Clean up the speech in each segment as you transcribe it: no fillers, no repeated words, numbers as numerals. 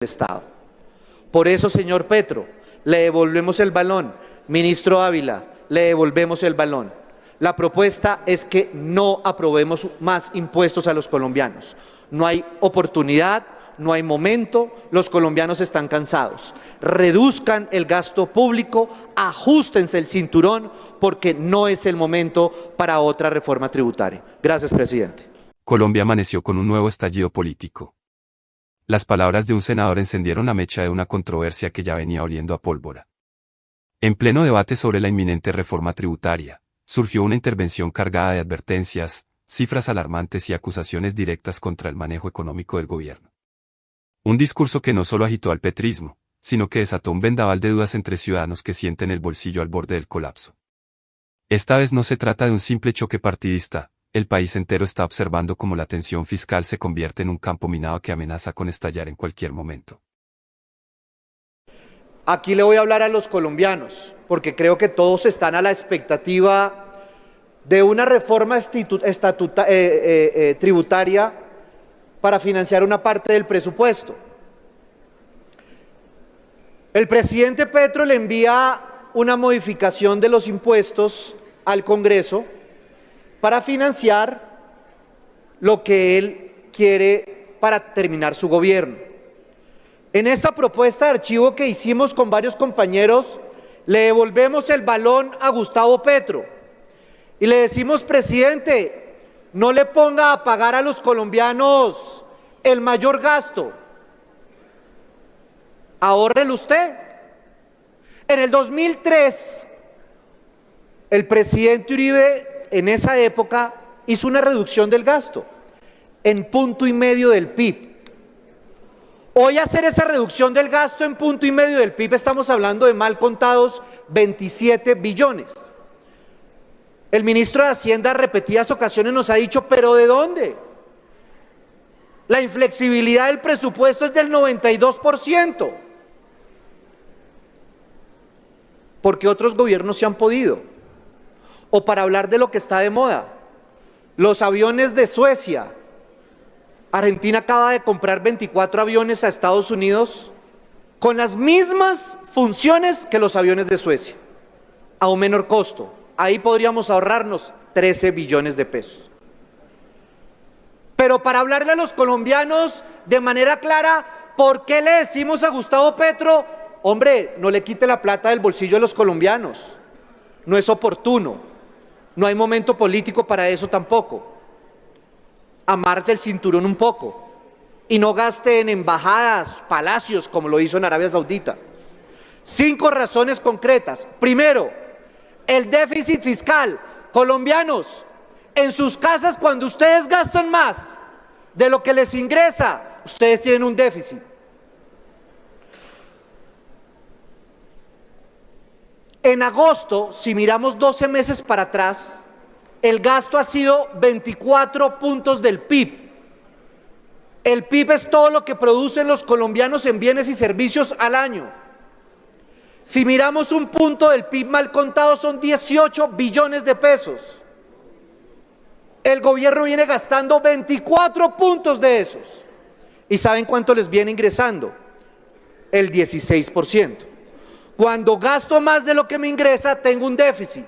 Estado. Por eso, señor Petro, le devolvemos el balón. Ministro Ávila, le devolvemos el balón. La propuesta es que no aprobemos más impuestos a los colombianos. No hay oportunidad, no hay momento, los colombianos están cansados. Reduzcan el gasto público, ajustense el cinturón, porque no es el momento para otra reforma tributaria. Gracias, presidente. Colombia amaneció con un nuevo estallido político. Las palabras de un senador encendieron la mecha de una controversia que ya venía oliendo a pólvora. En pleno debate sobre la inminente reforma tributaria, surgió una intervención cargada de advertencias, cifras alarmantes y acusaciones directas contra el manejo económico del gobierno. Un discurso que no solo agitó al petrismo, sino que desató un vendaval de dudas entre ciudadanos que sienten el bolsillo al borde del colapso. Esta vez no se trata de un simple choque partidista. El país entero está observando cómo la tensión fiscal se convierte en un campo minado que amenaza con estallar en cualquier momento. Aquí le voy a hablar a los colombianos, porque creo que todos están a la expectativa de una reforma tributaria para financiar una parte del presupuesto. El presidente Petro le envía una modificación de los impuestos al Congreso para financiar lo que él quiere para terminar su gobierno. En esta propuesta de archivo que hicimos con varios compañeros, le devolvemos el balón a Gustavo Petro y le decimos: presidente, no le ponga a pagar a los colombianos el mayor gasto, ahórrelo usted. En el 2003, el presidente Uribe, en esa época, hizo una reducción del gasto en 1,5% del PIB. Hoy hacer esa reducción del gasto en 1,5% del PIB, estamos hablando de mal contados 27 billones. El ministro de Hacienda en repetidas ocasiones nos ha dicho: ¿pero de dónde? La inflexibilidad del presupuesto es del 92%. Porque otros gobiernos se han podido. O para hablar de lo que está de moda, los aviones de Suecia. Argentina acaba de comprar 24 aviones a Estados Unidos con las mismas funciones que los aviones de Suecia, a un menor costo. Ahí podríamos ahorrarnos 13 billones de pesos. Pero para hablarle a los colombianos de manera clara, ¿por qué le decimos a Gustavo Petro: hombre, no le quite la plata del bolsillo de los colombianos? No es oportuno. No hay momento político para eso tampoco. Amarse el cinturón un poco y no gaste en embajadas, palacios, como lo hizo en Arabia Saudita. 5 razones concretas. Primero, el déficit fiscal. Colombianos, en sus casas, cuando ustedes gastan más de lo que les ingresa, ustedes tienen un déficit. En agosto, si miramos 12 meses para atrás, el gasto ha sido 24 puntos del PIB. El PIB es todo lo que producen los colombianos en bienes y servicios al año. Si miramos un punto del PIB mal contado, son 18 billones de pesos. El gobierno viene gastando 24 puntos de esos. ¿Y saben cuánto les viene ingresando? El 16%. Cuando gasto más de lo que me ingresa, tengo un déficit.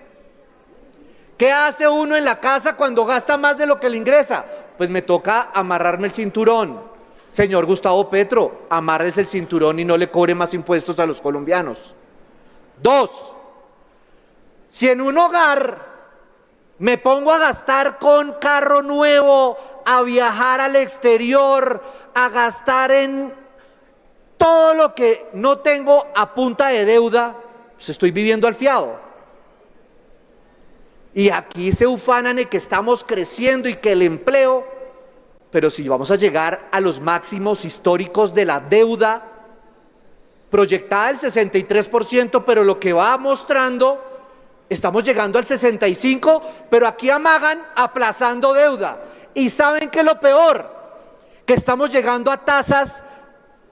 ¿Qué hace uno en la casa cuando gasta más de lo que le ingresa? Pues me toca amarrarme el cinturón. Señor Gustavo Petro, amárrese el cinturón y no le cobre más impuestos a los colombianos. 2, si en un hogar me pongo a gastar con carro nuevo, a viajar al exterior, a gastar en todo lo que no tengo a punta de deuda, pues estoy viviendo al fiado. Y aquí se ufanan en que estamos creciendo y que el empleo, pero si vamos a llegar a los máximos históricos de la deuda, proyectada el 63%, pero lo que va mostrando, estamos llegando al 65%, pero aquí amagan aplazando deuda. ¿Y saben qué es lo peor? Que estamos llegando a tasas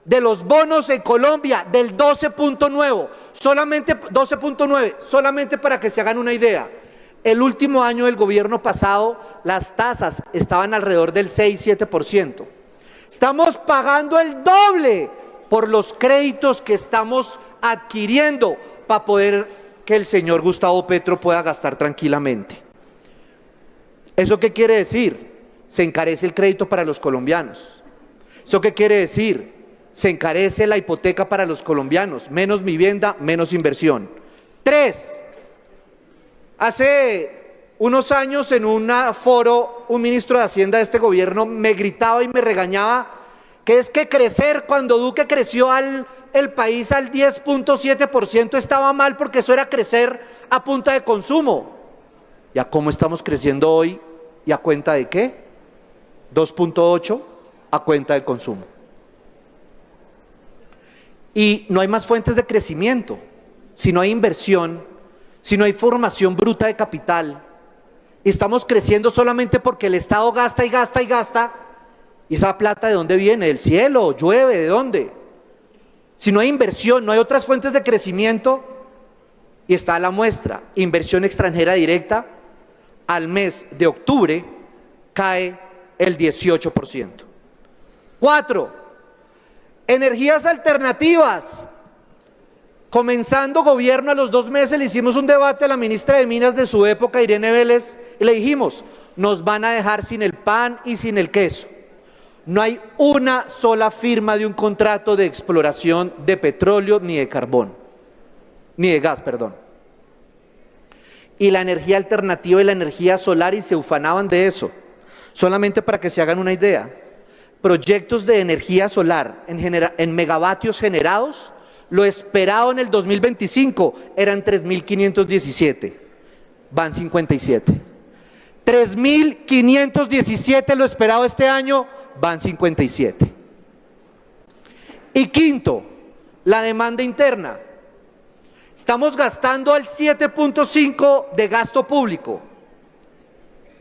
de los bonos en Colombia del 12.9, solamente para que se hagan una idea. El último año del gobierno pasado, las tasas estaban alrededor del 6-7%. Estamos pagando el doble por los créditos que estamos adquiriendo para poder que el señor Gustavo Petro pueda gastar tranquilamente. ¿Eso qué quiere decir? Se encarece el crédito para los colombianos. ¿Eso qué quiere decir? Se encarece la hipoteca para los colombianos, menos vivienda, menos inversión. 3, hace unos años en un foro, un ministro de Hacienda de este gobierno me gritaba y me regañaba que es que crecer, cuando Duque creció el país al 10.7% estaba mal porque eso era crecer a punta de consumo. ¿Ya cómo estamos creciendo hoy y a cuenta de qué? 2.8 a cuenta de consumo. Y no hay más fuentes de crecimiento, si no hay inversión, si no hay formación bruta de capital. Estamos creciendo solamente porque el Estado gasta y gasta y gasta. ¿Y esa plata de dónde viene? ¿Del cielo? ¿Llueve? ¿De dónde? Si no hay inversión, no hay otras fuentes de crecimiento. Y está la muestra, inversión extranjera directa, al mes de octubre cae el 18%. 4, energías alternativas. Comenzando gobierno, a los 2 meses le hicimos un debate a la ministra de Minas de su época, Irene Vélez, y le dijimos, nos van a dejar sin el pan y sin el queso. No hay una sola firma de un contrato de exploración de petróleo ni de carbón, ni de gas, perdón. Y la energía alternativa y la energía solar, y se ufanaban de eso. Solamente para que se hagan una idea, proyectos de energía solar en megavatios generados, lo esperado en el 2025 eran 3.517, van 57. 3.517 lo esperado este año, van 57. Y quinto, la demanda interna. Estamos gastando al 7.5 de gasto público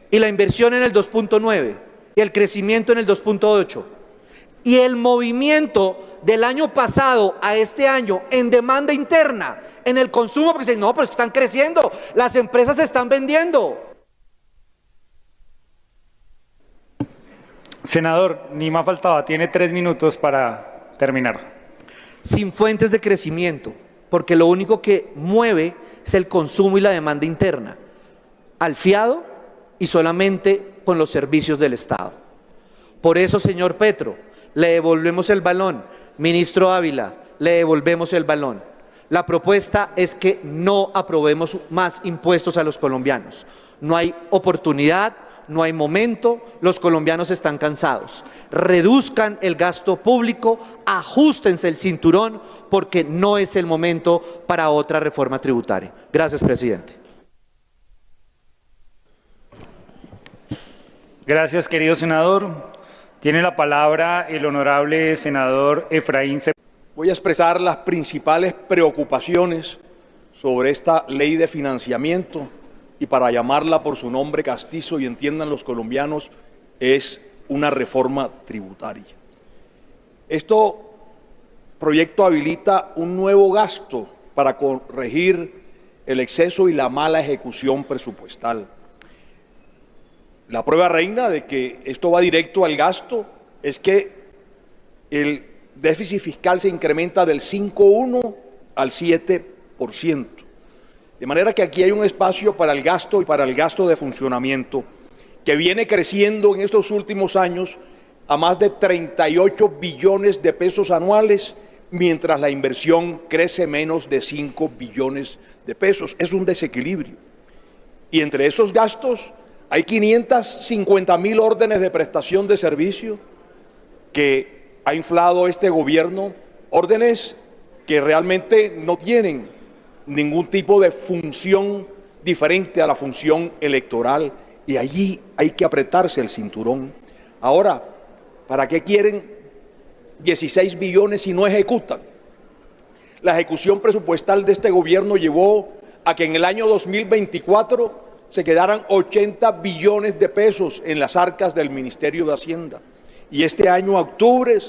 y la inversión en el 2.9 y el crecimiento en el 2.8. Y el movimiento del año pasado a este año en demanda interna, en el consumo, porque dicen, no, pues están creciendo, las empresas se están vendiendo. Senador, ni más faltaba, tiene 3 minutos para terminar. Sin fuentes de crecimiento, porque lo único que mueve es el consumo y la demanda interna, al fiado y solamente con los servicios del Estado. Por eso, señor Petro, le devolvemos el balón. Ministro Ávila, le devolvemos el balón. La propuesta es que no aprobemos más impuestos a los colombianos. No hay oportunidad, no hay momento, los colombianos están cansados. Reduzcan el gasto público, ajustense el cinturón, porque no es el momento para otra reforma tributaria. Gracias, presidente. Gracias, querido senador. Tiene la palabra el honorable senador Efraín Cepeda. Voy a expresar las principales preocupaciones sobre esta ley de financiamiento y, para llamarla por su nombre castizo y entiendan los colombianos, es una reforma tributaria. Este proyecto habilita un nuevo gasto para corregir el exceso y la mala ejecución presupuestal. La prueba reina de que esto va directo al gasto es que el déficit fiscal se incrementa del 5,1 al 7%. De manera que aquí hay un espacio para el gasto y para el gasto de funcionamiento que viene creciendo en estos últimos años a más de 38 billones de pesos anuales, mientras la inversión crece menos de 5 billones de pesos. Es un desequilibrio. Y entre esos gastos hay 550.000 órdenes de prestación de servicio que ha inflado este gobierno, órdenes que realmente no tienen ningún tipo de función diferente a la función electoral, y allí hay que apretarse el cinturón. Ahora, ¿para qué quieren 16 billones si no ejecutan? La ejecución presupuestal de este gobierno llevó a que en el año 2024 se quedaran 80 billones de pesos en las arcas del Ministerio de Hacienda. Y este año, octubre,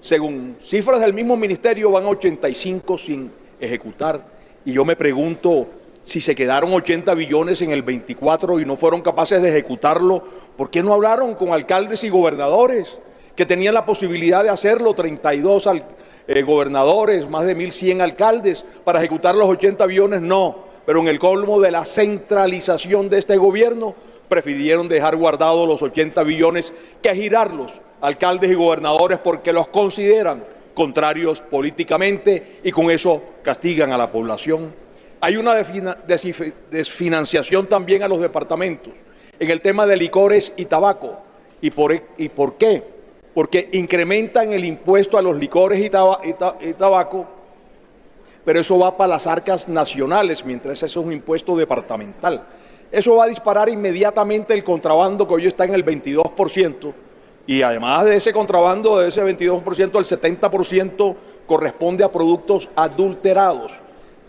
según cifras del mismo ministerio, van a 85 sin ejecutar. Y yo me pregunto, si se quedaron 80 billones en el 24 y no fueron capaces de ejecutarlo, ¿por qué no hablaron con alcaldes y gobernadores que tenían la posibilidad de hacerlo? 32 gobernadores, más de 1.100 alcaldes. Para ejecutar los 80 billones, no. Pero en el colmo de la centralización de este gobierno, prefirieron dejar guardados los 80 billones que girarlos alcaldes y gobernadores porque los consideran contrarios políticamente y con eso castigan a la población. Hay una desfinanciación también a los departamentos en el tema de licores y tabaco. ¿Y por qué? Porque incrementan el impuesto a los licores y tabaco, pero eso va para las arcas nacionales, mientras eso es un impuesto departamental. Eso va a disparar inmediatamente el contrabando, que hoy está en el 22%, y además de ese contrabando, de ese 22%, el 70% corresponde a productos adulterados.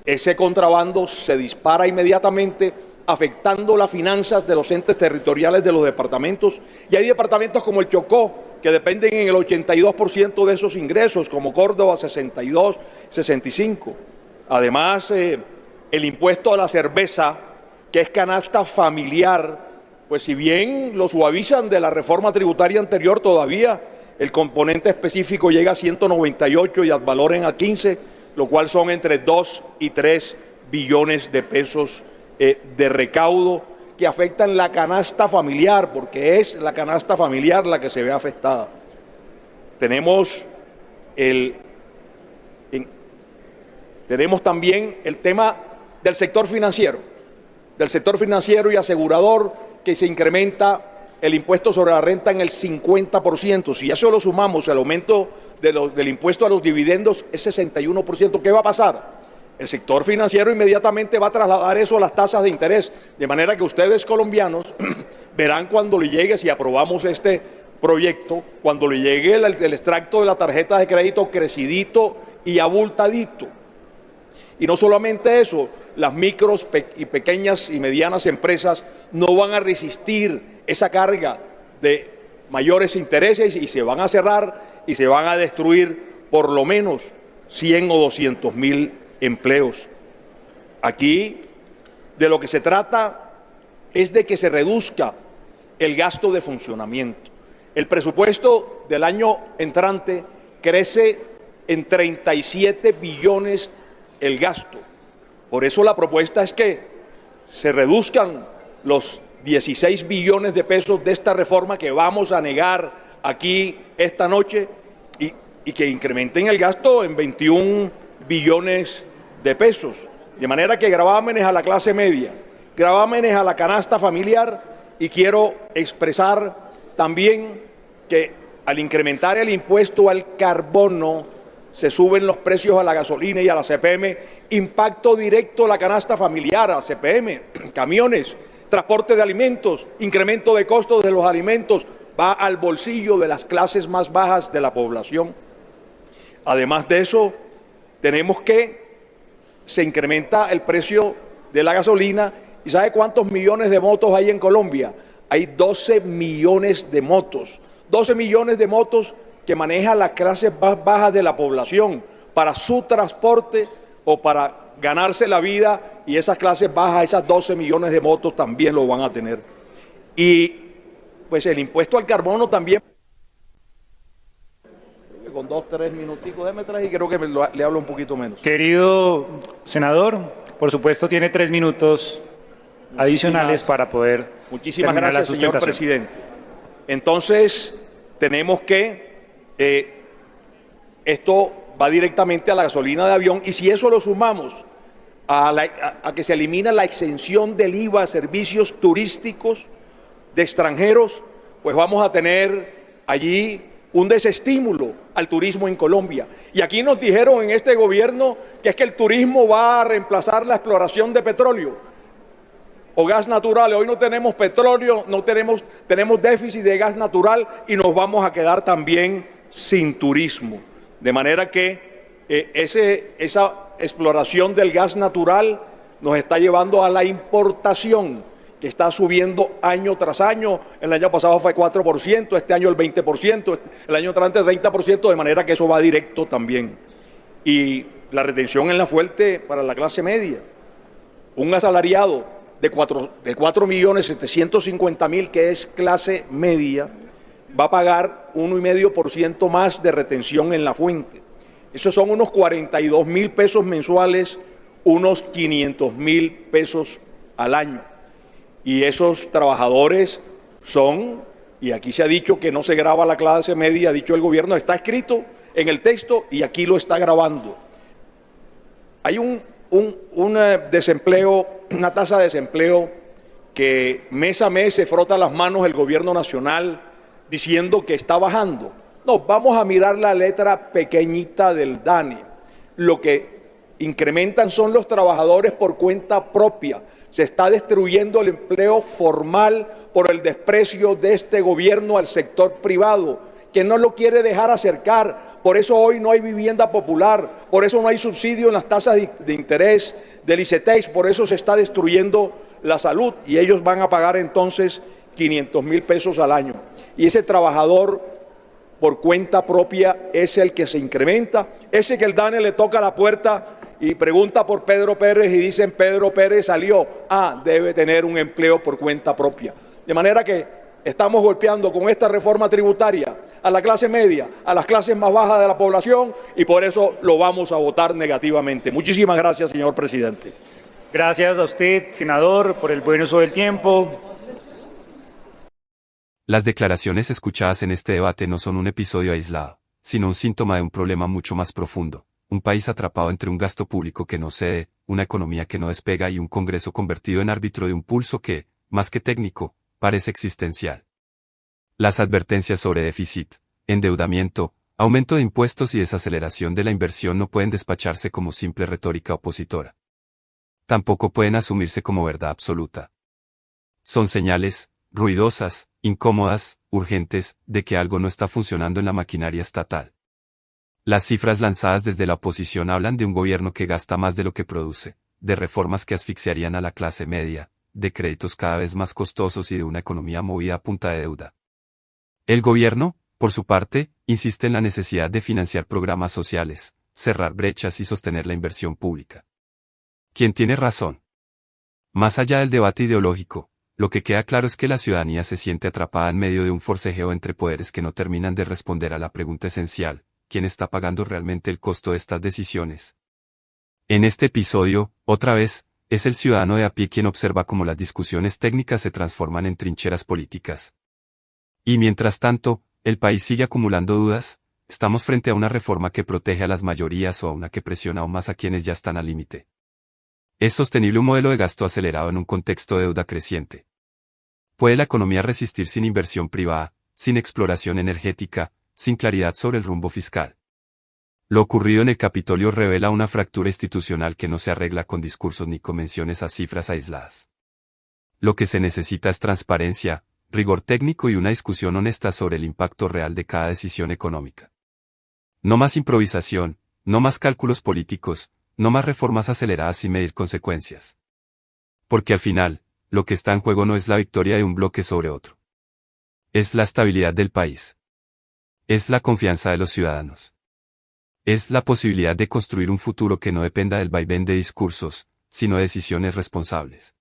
Ese contrabando se dispara inmediatamente, afectando las finanzas de los entes territoriales de los departamentos. Y hay departamentos como el Chocó, que dependen en el 82% de esos ingresos, como Córdoba, 62, 65. Además, el impuesto a la cerveza, que es canasta familiar, pues si bien lo suavizan de la reforma tributaria anterior, todavía el componente específico llega a 198 y ad valorem a 15, lo cual son entre 2 y 3 billones de pesos de recaudo que afectan la canasta familiar, porque es la canasta familiar la que se ve afectada. Tenemos también el tema del sector financiero y asegurador, que se incrementa el impuesto sobre la renta en el 50%. Si eso lo sumamos, el aumento del impuesto a los dividendos es 61%. ¿Qué va a pasar? El sector financiero inmediatamente va a trasladar eso a las tasas de interés, de manera que ustedes, colombianos, verán cuando le llegue, si aprobamos este proyecto, cuando le llegue el extracto de la tarjeta de crédito crecidito y abultadito. Y no solamente eso, las micros y pequeñas y medianas empresas no van a resistir esa carga de mayores intereses y se van a cerrar y se van a destruir por lo menos 100 o 200.000 empleos. Aquí de lo que se trata es de que se reduzca el gasto de funcionamiento. El presupuesto del año entrante crece en 37 billones el gasto. Por eso la propuesta es que se reduzcan los 16 billones de pesos de esta reforma que vamos a negar aquí esta noche y que incrementen el gasto en 21 billones de pesos. De manera que gravámenes a la clase media, gravámenes a la canasta familiar, y quiero expresar también que al incrementar el impuesto al carbono se suben los precios a la gasolina y a la CPM, impacto directo a la canasta familiar, a CPM, camiones, transporte de alimentos, incremento de costos de los alimentos, va al bolsillo de las clases más bajas de la población. Además de eso, tenemos que se incrementa el precio de la gasolina. ¿Y sabe cuántos millones de motos hay en Colombia? Hay 12 millones de motos. 12 millones de motos que manejan las clases más bajas de la población para su transporte o para ganarse la vida, y esas clases bajas, esas 12 millones de motos también lo van a tener. Y pues el impuesto al carbono también. Con 2, 3 minuticos, déjame traer y creo que le hablo un poquito menos. Querido senador, por supuesto tiene 3 minutos adicionales para poder Muchísimas terminar gracias, la señor presidente. Entonces, tenemos que, esto va directamente a la gasolina de avión, y si eso lo sumamos a que se elimina la exención del IVA a servicios turísticos de extranjeros, pues vamos a tener allí un desestímulo al turismo en Colombia. Y aquí nos dijeron en este gobierno que es que el turismo va a reemplazar la exploración de petróleo o gas natural. Hoy no tenemos petróleo, tenemos déficit de gas natural y nos vamos a quedar también sin turismo. De manera que esa exploración del gas natural nos está llevando a la importación, que está subiendo año tras año. El año pasado fue 4%, este año el 20%, el año entrante el 30%, de manera que eso va directo también. Y la retención en la fuerte para la clase media. Un asalariado de 4.750.000, que es clase media, va a pagar 1,5% más de retención en la fuente. Esos son unos 42.000 pesos mensuales, unos 500.000 pesos al año. Y esos trabajadores son, y aquí se ha dicho que no se graba la clase media, ha dicho el gobierno, está escrito en el texto y aquí lo está grabando. Hay un desempleo, una tasa de desempleo que mes a mes se frota las manos el gobierno nacional diciendo que está bajando. No, vamos a mirar la letra pequeñita del DANE. Lo que incrementan son los trabajadores por cuenta propia. Se está destruyendo el empleo formal por el desprecio de este gobierno al sector privado, que no lo quiere dejar acercar. Por eso hoy no hay vivienda popular, por eso no hay subsidio en las tasas de interés del ICETEX, por eso se está destruyendo la salud y ellos van a pagar entonces 500.000 pesos al año. Y ese trabajador por cuenta propia es el que se incrementa, ese que el DANE le toca la puerta y pregunta por Pedro Pérez y dicen Pedro Pérez salió, debe tener un empleo por cuenta propia. De manera que estamos golpeando con esta reforma tributaria a la clase media, a las clases más bajas de la población y por eso lo vamos a votar negativamente. Muchísimas gracias, señor presidente. Gracias a usted, senador, por el buen uso del tiempo. Las declaraciones escuchadas en este debate no son un episodio aislado, sino un síntoma de un problema mucho más profundo, un país atrapado entre un gasto público que no cede, una economía que no despega y un Congreso convertido en árbitro de un pulso que, más que técnico, parece existencial. Las advertencias sobre déficit, endeudamiento, aumento de impuestos y desaceleración de la inversión no pueden despacharse como simple retórica opositora. Tampoco pueden asumirse como verdad absoluta. Son señales, ruidosas, incómodas, urgentes, de que algo no está funcionando en la maquinaria estatal. Las cifras lanzadas desde la oposición hablan de un gobierno que gasta más de lo que produce, de reformas que asfixiarían a la clase media, de créditos cada vez más costosos y de una economía movida a punta de deuda. El gobierno, por su parte, insiste en la necesidad de financiar programas sociales, cerrar brechas y sostener la inversión pública. ¿Quién tiene razón? Más allá del debate ideológico, lo que queda claro es que la ciudadanía se siente atrapada en medio de un forcejeo entre poderes que no terminan de responder a la pregunta esencial: ¿quién está pagando realmente el costo de estas decisiones? En este episodio, otra vez, es el ciudadano de a pie quien observa cómo las discusiones técnicas se transforman en trincheras políticas. Y mientras tanto, el país sigue acumulando dudas. ¿Estamos frente a una reforma que protege a las mayorías o a una que presiona aún más a quienes ya están al límite? ¿Es sostenible un modelo de gasto acelerado en un contexto de deuda creciente? ¿Puede la economía resistir sin inversión privada, sin exploración energética, sin claridad sobre el rumbo fiscal? Lo ocurrido en el Capitolio revela una fractura institucional que no se arregla con discursos ni convenciones a cifras aisladas. Lo que se necesita es transparencia, rigor técnico y una discusión honesta sobre el impacto real de cada decisión económica. No más improvisación, no más cálculos políticos, no más reformas aceleradas sin medir consecuencias. Porque al final, lo que está en juego no es la victoria de un bloque sobre otro. Es la estabilidad del país. Es la confianza de los ciudadanos. Es la posibilidad de construir un futuro que no dependa del vaivén de discursos, sino de decisiones responsables.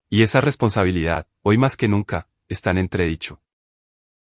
Y esa responsabilidad, hoy más que nunca, está en entredicho.